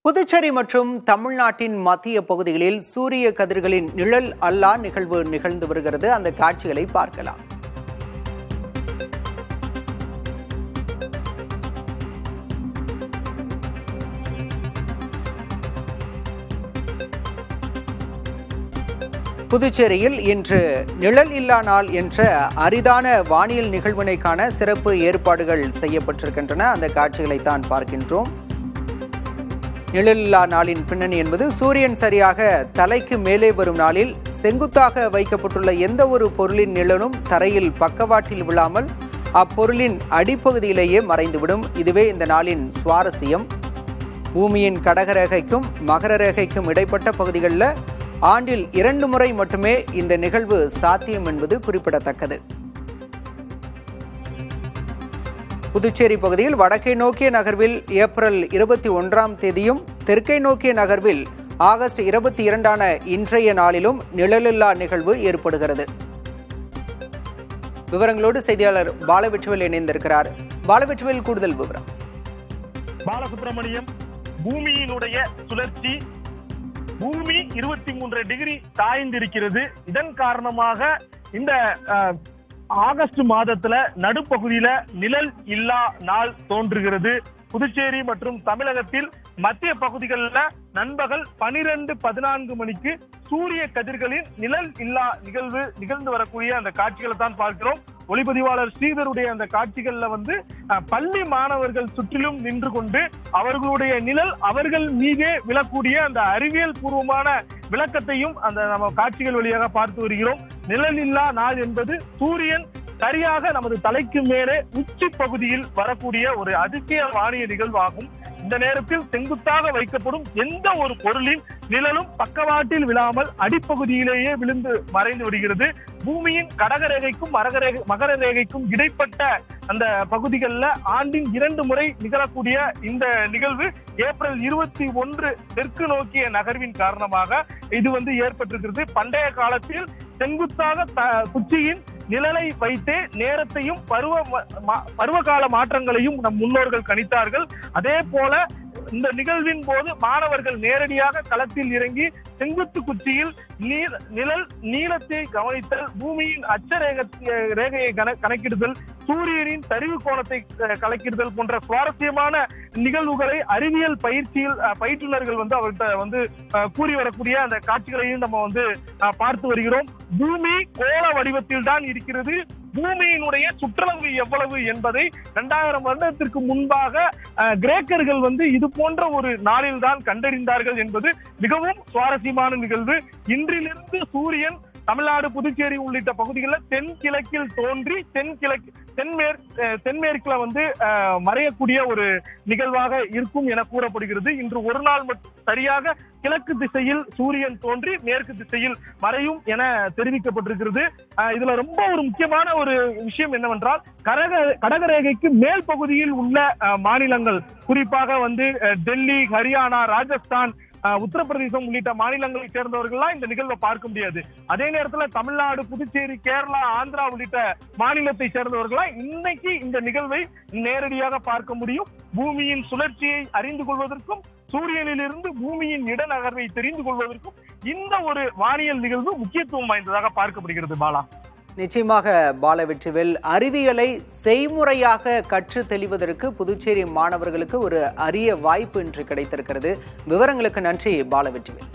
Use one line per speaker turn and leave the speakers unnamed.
புதுச்சேரி மற்றும் தமிழ்நாட்டின் மத்திய பகுதிகளில் சூரிய கதிர்களின் நிழல் அல்லா நிகழ்வு நிகழ்ந்து வருகிறது. அந்த காட்சிகளை பார்க்கலாம். புதுச்சேரியில் இன்று நிழல் இல்லா நாள் என்ற அரிதான வானியல் நிகழ்வினை காண சிறப்பு ஏற்பாடுகள் செய்யப்பட்டிருக்கின்றன. அந்த காட்சிகளைத்தான் பார்க்கின்றோம். நிழலில்லா நாளின் பின்னணி என்பது சூரியன் சரியாக தலைக்கு மேலே வரும் நாளில் செங்குத்தாக வைக்கப்பட்டுள்ள எந்த ஒரு பொருளின் நிழலும் தரையில் பக்கவாட்டில் விழாமல் அப்பொருளின் அடிப்பகுதியிலேயே மறைந்துவிடும். இதுவே இந்த நாளின் சுவாரஸ்யம். பூமியின் கடகரேகைக்கும் மகர ரேகைக்கும் இடைப்பட்ட பகுதிகளில் ஆண்டில் 2 முறை மட்டுமே இந்த நிகழ்வு சாத்தியம் என்பது குறிப்பிடத்தக்கது. புதுச்சேரி பகுதியில் வடக்கை நோக்கிய நகர்வில் ஏப்ரல் 21ஆம் தேதியும் தெற்கை நோக்கிய நகர்வில் ஆகஸ்ட் 22ஆன இன்றைய நாளிலும் நிழலில்லா நிகழ்வு ஏற்படுகிறது. விவரங்களோடு செய்தியாளர் பாலவெற்றிவேல் இணைந்திருக்கிறார். பாலவெற்றிவேல், கூடுதல் விவரம்.
பாலசுப்ரமணியம், பூமியினுடைய சுழற்சி பூமி 23 டிகிரி சாய்ந்திருக்கிறது. இதன் காரணமாக இந்த ஆகஸ்ட் மாதத்துல நடுப்பகுதியில நிழல் இல்லா நாள் தோன்றுகிறது. புதுச்சேரி மற்றும் தமிழகத்தில் மத்திய பகுதிகளில் நண்பகல் 12-14 மணிக்கு சூரிய கதிர்களின் நிழல் இல்லா நிகழ்வு நிகழ்ந்து வரக்கூடிய அந்த காட்சிகளை தான் பார்க்கிறோம். ஒளிப்பதிவாளர் ஸ்ரீதருடைய அந்த காட்சிகள்ல பள்ளி மாணவர்கள் சுற்றிலும் நின்று கொண்டு அவர்களுடைய நிழல் அவர்கள் மீதே விழக்கூடிய அந்த அறிவியல் பூர்வமான விளக்கத்தையும் அந்த நம்ம காட்சிகள் வழியாக பார்த்து வருகிறோம். நிழல் இல்லா நாள் என்பது சூரியன் சரியாக நமது தலைக்கு மேலே உச்சி பகுதியில் வரக்கூடிய ஒரு அதிசய வானிய நிகழ்வாகும். இந்த நேரத்தில் செங்குத்தாக வைக்கப்படும் எந்த ஒரு பொருளின் நிழலும் பக்கவாட்டில் விழாமல் அடிப்பகுதியிலேயே விழுந்து மறைந்து விடுகிறது. பூமியின் கடகரேகைக்கும் மகர ரேகைக்கும் இடைப்பட்ட அந்த பகுதிகளில் ஆண்டின் 2 முறை நிகழக்கூடிய இந்த நிகழ்வு ஏப்ரல் 21 தெற்கு நோக்கிய நகர்வின் காரணமாக இது ஏற்பட்டிருக்கிறது. பண்டைய காலத்தில் செங்குத்தாக குச்சியின் நிழலை வைத்தே நேரத்தையும் பருவகால மாற்றங்களையும் நம் முன்னோர்கள் கணித்தார்கள். அதே போல இந்த நிகழ்வின் போது மாணவர்கள் நேரடியாக களத்தில் இறங்கி செங்குத்து குச்சியில் நிழல் நீளத்தை கவனித்தல், பூமியின் அச்ச ரேகையை கணக்கிடுதல், சூரியனின் சரிவு கோணத்தை கணக்கிடுதல் போன்ற சுவாரஸ்யமான நிகழ்வுகளை அறிவியல் பயிற்றுனர்கள் அவர்கிட்ட கூறி வரக்கூடிய அந்த காட்சிகளையும் நம்ம பார்த்து வருகிறோம். பூமி கோள வடிவத்தில் தான் இருக்கிறது. பூமியினுடைய சுற்றளவு எவ்வளவு என்பதை 2000 வருடத்திற்கு முன்பாக கிரேக்கர்கள் இது போன்ற ஒரு நாளில் தான் கண்டறிந்தார்கள் என்பது மிகவும் சுவாரஸ்யமான நிகழ்வு. இன்றிலிருந்து சூரியன் தமிழ்நாடு, புதுச்சேரி உள்ளிட்ட பகுதிகளில் தென்கிழக்கில் தோன்றி தென்மேற்குல மறையக்கூடிய ஒரு நிகழ்வாக இருக்கும் என கூறப்படுகிறது. இன்று ஒரு நாள் சரியாக கிழக்கு திசையில் சூரியன் தோன்றி மேற்கு திசையில் மறையும் என தெரிவிக்கப்பட்டிருக்கிறது. இதுல ரொம்ப ஒரு முக்கியமான ஒரு விஷயம் என்னவென்றால், கடகரேகைக்கு மேல் பகுதியில் உள்ள மாநிலங்கள், குறிப்பாக டெல்லி, ஹரியானா, ராஜஸ்தான், உத்தரப்பிரதேசம் உள்ளிட்ட மாநிலங்களை சேர்ந்தவர்கள்லாம் இந்த நிகழ்வை பார்க்க முடியாது. அதே நேரத்துல தமிழ்நாடு, புதுச்சேரி, கேரளா, ஆந்திரா உள்ளிட்ட மாநிலத்தை சேர்ந்தவர்களாம் இன்னைக்கு இந்த நிகழ்வை நேரடியாக பார்க்க முடியும். பூமியின் சுழற்சியை அறிந்து கொள்வதற்கும் சூரியனிலிருந்து பூமியின் இடநகர்வை தெரிந்து கொள்வதற்கும் இந்த ஒரு வானியல் நிகழ்வு முக்கியத்துவம் வாய்ந்ததாக பார்க்கப்படுகிறது. பாலா,
நிச்சயமாக பாலவெற்றிவேல், அறிவியலை செய்முறையாக கற்று தெளிவதற்கு புதுச்சேரி மாணவர்களுக்கு ஒரு அரிய வாய்ப்பு இன்று கிடைத்திருக்கிறது. விவரங்களுக்கு நன்றி பாலவெற்றிவேல்.